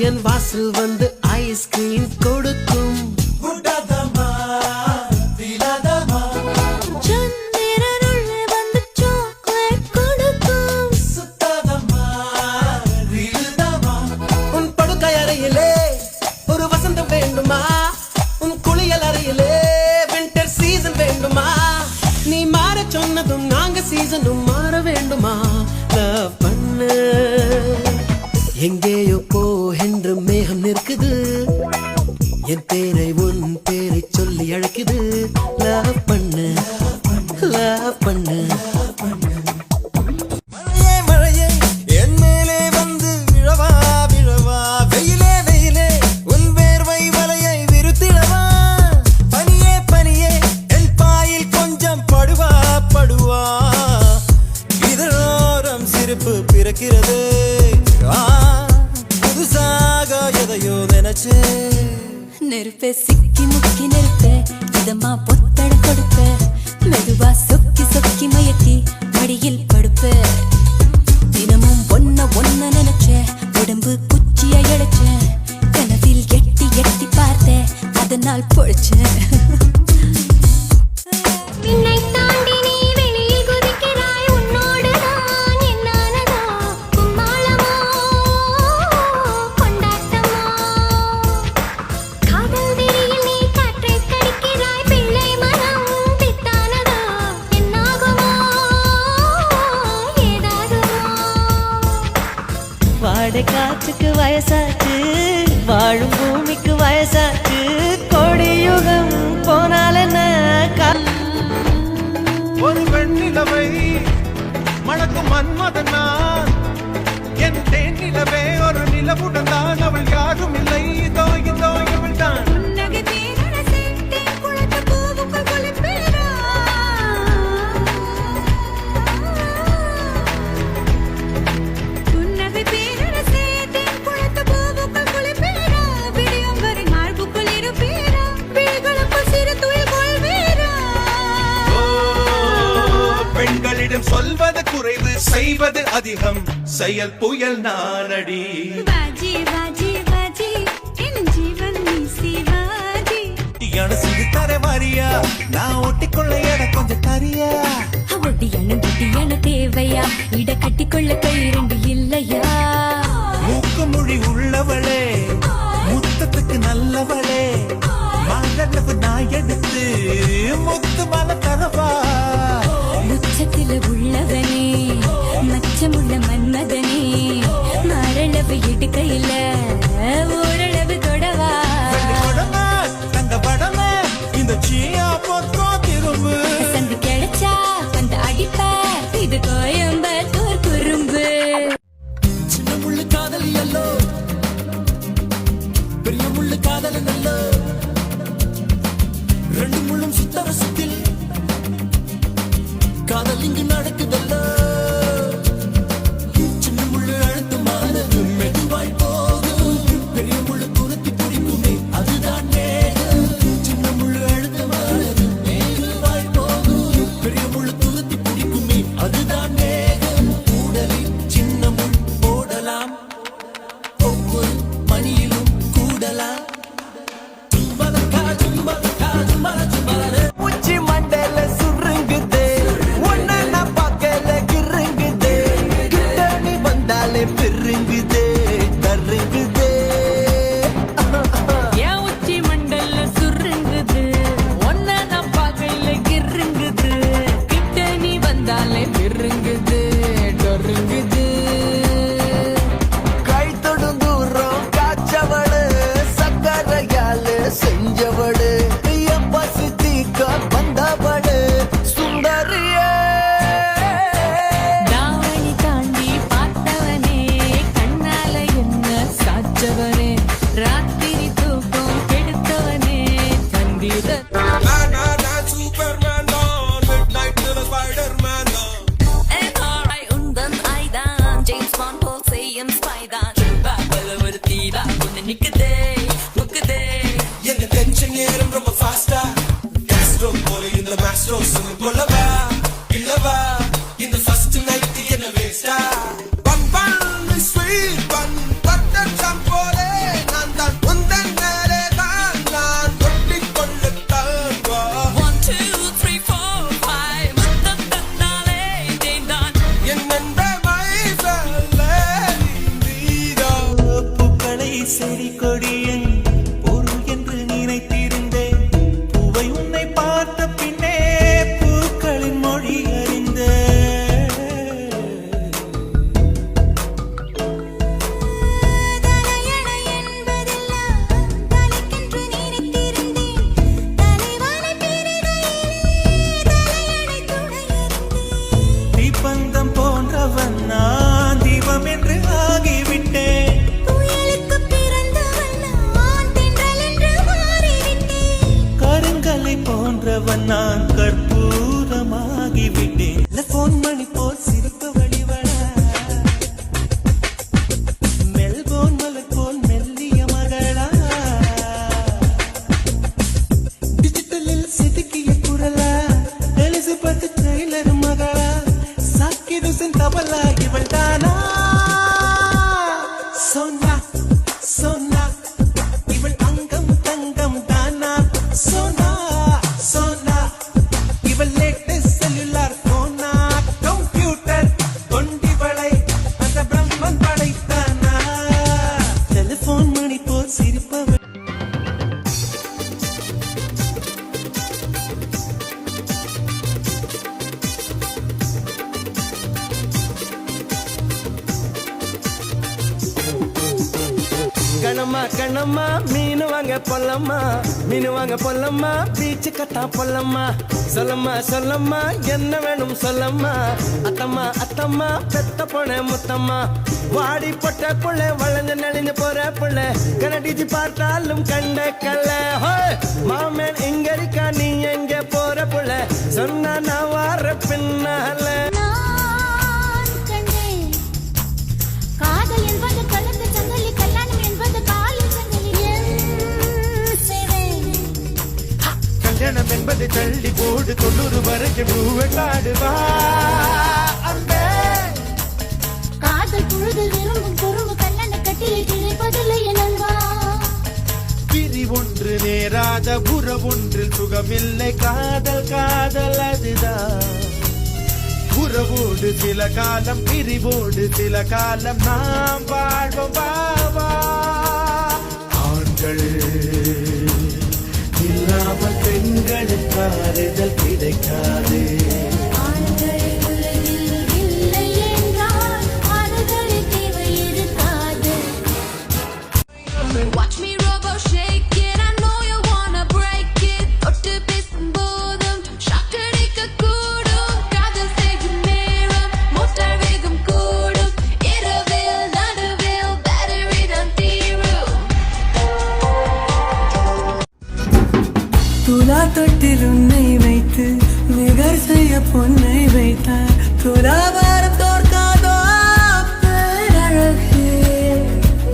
என் வாசல் வந்து ஐஸ்கிரீம் கொடுக்கும். உன் படுக்கை அறையிலே ஒரு வசந்தம் வேண்டுமா? உன் குளியல் அறையிலே வின்டர் சீசன் வேண்டுமா? நீ மாற சொன்னதும் நாங்க சீசனும் மாற வேண்டுமா? லவ் பண்ணு. எங்கேயோ போ என்று மேகம் நிற்குது, என் பேரை உன் பேரை சொல்லி அழைக்குது. லவ் பண்ணு, லவ் பண்ணு. மழையே என் மேலே வந்து விழவா விழவா, வெயிலே வெயிலே உன் வேர்வை வலையை விருத்திடவா. பனியே பனியே என் பாயில் கொஞ்சம் படுவா படுவா, இதழோரம் சிரிப்பு பிறக்கிறது. புதுசாக எதையோ நினைச்சே. நெருப்பே சிக்கி முக்கி நெருப்பே இதமா பொத்தட கொடுப்ப, மெதுவா சொக்கி சொக்கி மயக்கி மடியில் படுப்ப. தினமும் ஒன்ன நினைச்ச, உடம்பு குச்சியை இழைச்ச, கனவில் எட்டி எட்டி பார்த்த, அதனால் பொழைச்சேன். வாடை காற்றுக்கு வயசாச்சு, வாழும் பூமிக்கு வயசாச்சு. கொடியுகம் போனால் என்ன? ஒரு வெண்ணிலவை மணக்கும் மன்மதன் நான், என் தேன் நிலவே ஒரு நிலவுடன் தான். அவள் யாரும் இல்லை, இதோ இதோ இவள் தான். பெண்களிடம் சொல்வது குறைவு, செய்வது அதிகம். செயல் புயல் நானடி. बाजी बाजी बाजी என் ஜீவன் நீ சிவாஜி. சிறு தர வரியா, நான் ஒட்டிக்கொள்ள எட கொஞ்சம் தரியா. ஒட்டியான தேவையா, இட கட்டிக்கொள்ள கை இரண்டு இல்லையா? மூக்கு மொழி உள்ளவளே, முத்தத்துக்கு நல்லவளே, மகளவு நான் எடுத்து முத்து மல தரவா. உச்சத்தில உள்ளவனே, மச்சமுள்ள மன்மதனே, மரளவு எடுக்கையில ஓரளவு தொடவா. தங்க படமே இந்த சீயா பொத்தோ திரும்பு. சந்து கிடைச்சா அந்த அடிப்ப, இது கோயம்பத்தூர் குறும்பு. சின்ன முள்ளு காதலி அல்லோ, பெரிய முள்ளு காதலி நல்லோ, ரெண்டு முள்ளும் சுத்தரசத்தில் காதல் இங்கு நடக்குதல்ல. சின்ன முள்ளு அழுத்தமானது மெதுவாய் போகும், பெரிய முள்ளு துரத்தி பிடிக்குமே அதுதான் நேரம். சின்ன முள்ளு அழுத்தமானது மெதுவாய் போகும், பெரிய முள்ளு துரத்தி பிடிக்குமே அதுதான் நேரம். உடலில் சின்ன முள் போடலாம், ஒவ்வொரு மணியிலும் கூடலாம். உச்சி மண்டல சுருங்குதே, ஒன்ன நான் பார்க்கல கிருங்குதே, கிட்ட நீ வந்தாலே பெருங்குதே தருங்குதே. என் உச்சி மண்டல்ல சுருங்குது, ஒன்ன நான் பார்க்கல கிருங்குது, கிட்ட நீ வந்தாலே பெருங்குது டொருங்குது. கை தொடும் தூரம் காய்ச்சவடு, சக்கரையால செஞ்சவடு, பசி தீக்க வந்தவடு சுந்தரியே. தாவணி தாண்டி பார்த்தவனே, கண்ணால என்ன சாச்சவனே, ராத்திரி தூக்கம் கெடுத்தவனே, தந்திர சூப்பர்மேன் தான், மிட் நைட் ஸ்பைடர்மேன் தான். உந்தன் ஐதான், ஜேம்ஸ் பாண்ட் போல் செய்யும் ஸ்பைதான். ஒரு தீவா ஒன்னு நிக்குதே முக்குதே. எங்க டென்ஷன் ஏறும் ரொம்ப ஃபாஸ்டா, கேஸ்ட்ரோ போல இந்த மாஸ்ட்ரோ சொல்லு போலவா இல்லவா. இந்த ஃபர்ஸ்ட் நைட் என்ன வேஸ்டா. பன் பன் ஸ்வீட் பன் பட்டர் சம்போலே, செடி கொடியின் பொருள் என்று நினைத்திருந்தேன். பூவை உன்னை பார்த்த பின்னே பூக்களின் மொழி அறிந்தேன். தலையணை என்பதெல்லாம் தலைக்கென்று நினைத்திருந்தேன். தலைவானை பிரிகையிலே தலையணை துணையிருந்தேன். தீப்பந்தம் போன்றவன் நான் தீபம் என்று ஆகிவிட்டேன். புயலுக்கு பிறந்தவன் நான் தென்றல் என்று மாறிவிட்டேன். கருங்கலை போன்றவன் நான் கற்பூரமாகிவிட்டேன். போன் மணி போல் சிரிப்பு வழிவள மெல்போன் மலர் போல் மெல்லிய மகளா டிஜிட்டலில் செதுக்கிய குரலா எலிசபெத் டெய்லர் மகளா சாக்கிது சென் தபலா இவள் தானா சோனா சோனா இவள் அங்கம் தங்கம் தானா சோனா சோனா இவள் லேட்டஸ்ட் செல்லுலார் போனா கம்ப்யூட்டர் கொண்டிவளை அந்த பிரம்மன் படைத்தானா டெலிபோன் மணி போல் சிரிப்பவள். கணமா கணமா மீன் வாங்க பொல்லம்மா மீன் வாங்க பொல்லம்மா பீச்சு கட்டா பொல்லம்மா சொல்லம்மா சொல்லம்மா என்ன வேணும் சொல்லம்மா அத்தம்மா அத்தம்மா பெத்த பொண்ண முத்தம்மா வாடி பொட்ட புள்ள வளைஞ்சு நெளிஞ்சு போற புள்ள கனடிச்சு பார்த்தாலும் கண்ட கல்ல மாமன் இங்க இருக்கா நீ எங்க போற புள்ள சொன்னா நான் வார பின்னால நான் கண்டேன் காதல் என்பது கலந்த சங்கிலி, கல்யாணம் என்பது காலில் சங்கிலி. என் சேவை கல்யாணம் என்பது தள்ளி போடு 90 வரைக்கும் பூவை காடுவா அன்பே. காதல் புழுதில் விரும்பும் குறும்பு கல்லண கட்டிலில் கிடைப்பதில்லை என் அன்பா. பிரி ஒன்று நேராத உறவொன்றில் சுகமில்லை காதல் காதல் அதுதான். உறவோடு சில காலம் பிரிவோடு சில காலம் நாம் வாழ்வோம் பாவா. ஆண்கள் இல்லாமல் பெண்களுக்கு ஆறுதல் கிடைக்காது. ஆண்கள் உலகில் இல்லை என்றால் ஆறுதல் தேவை இருக்காது. Watch me robo shake it, I know you wanna break it. தொட்டு பேசும் போதும் shock அடிக்க கூடும். காதல் செய்யும் நேரம் motor வேகம் கூடும். இரவில் நடுவில் battery தான் தீரும். துலா தொட்டில் உன்னை வைத்து நிகர் செய்ய பொன்னை வைத்தார் துலாபாரம் தோற்காதோ பேரழகே.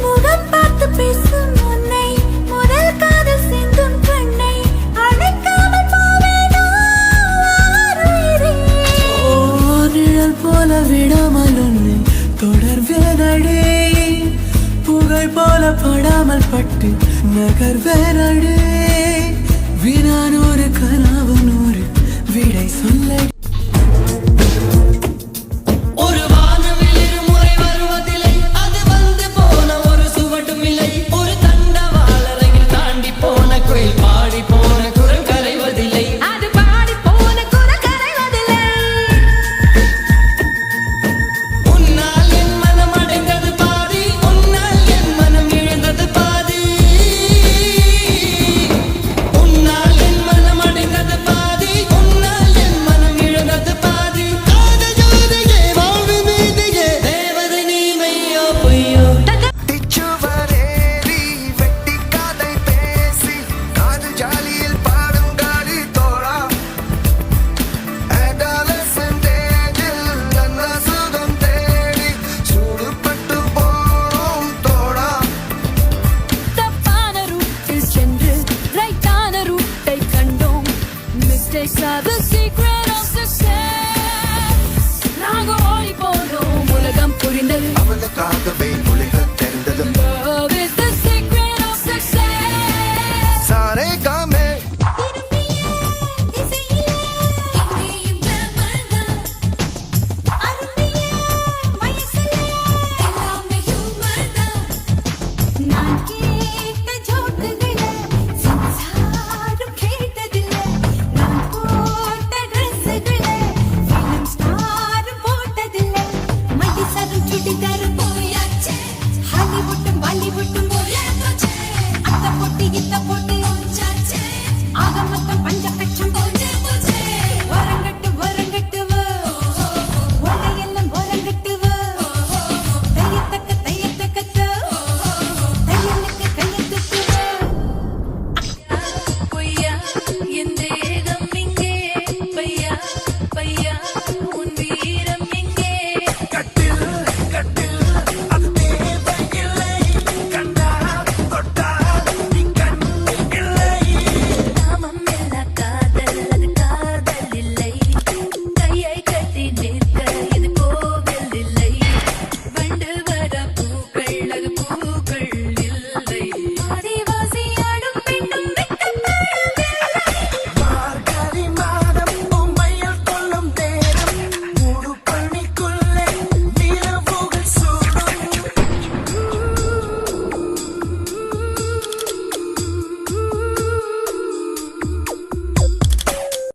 முகம் பார்த்து பேசும் உன்னை முதல் காதல் சிந்தும் கண்ணை அணைக்காமல் போவேனோ ஆருயிரே. நிழல் போல விடாமல் உன்னை தொடர்வேனடே புகழ் போல படாமல் பட்டு நகர்வேனடே. வினானூறு கனவு 100 விடை சொல்ல ஒரு வானவில் இருமுறை வருவதில்லை அது வந்து போன ஒரு சுவடும் இல்லை. ஒரு தண்டவாளரையில் தாண்டி போன குயில் பாடி போன குரல் கரைவதில்லை. அது பாடி போன குரல் கரைவதில்லை. உன்னால் என் மனம் அடைந்தது பாதி உன்னால் என் மனம் இழந்தது பாதி. உன்னால் என் மனம் அடைந்தது பாதி உன்னால் என் மனம் இழந்தது பாதி. காதல் ஜோதியே வாழ்வு மீதியே தேவதை நீ மெய்யோ பொய்யோ. திச்சுவரேறி வெட்டி கதை பேசி காது ஜாலியில் பாடும் காலி தோழா adolescent age-ல் நல்ல சுகம் தேடி சூடுபட்டு போம் தோழா. தப்பான ரூட்டில் சென்று ரைட்டான ரூட்டை கண்டோம். Mistakes are the secret of success. நாங்க ஓடி போனோம் உலகம் புரிந்தது அவளுக்காகவே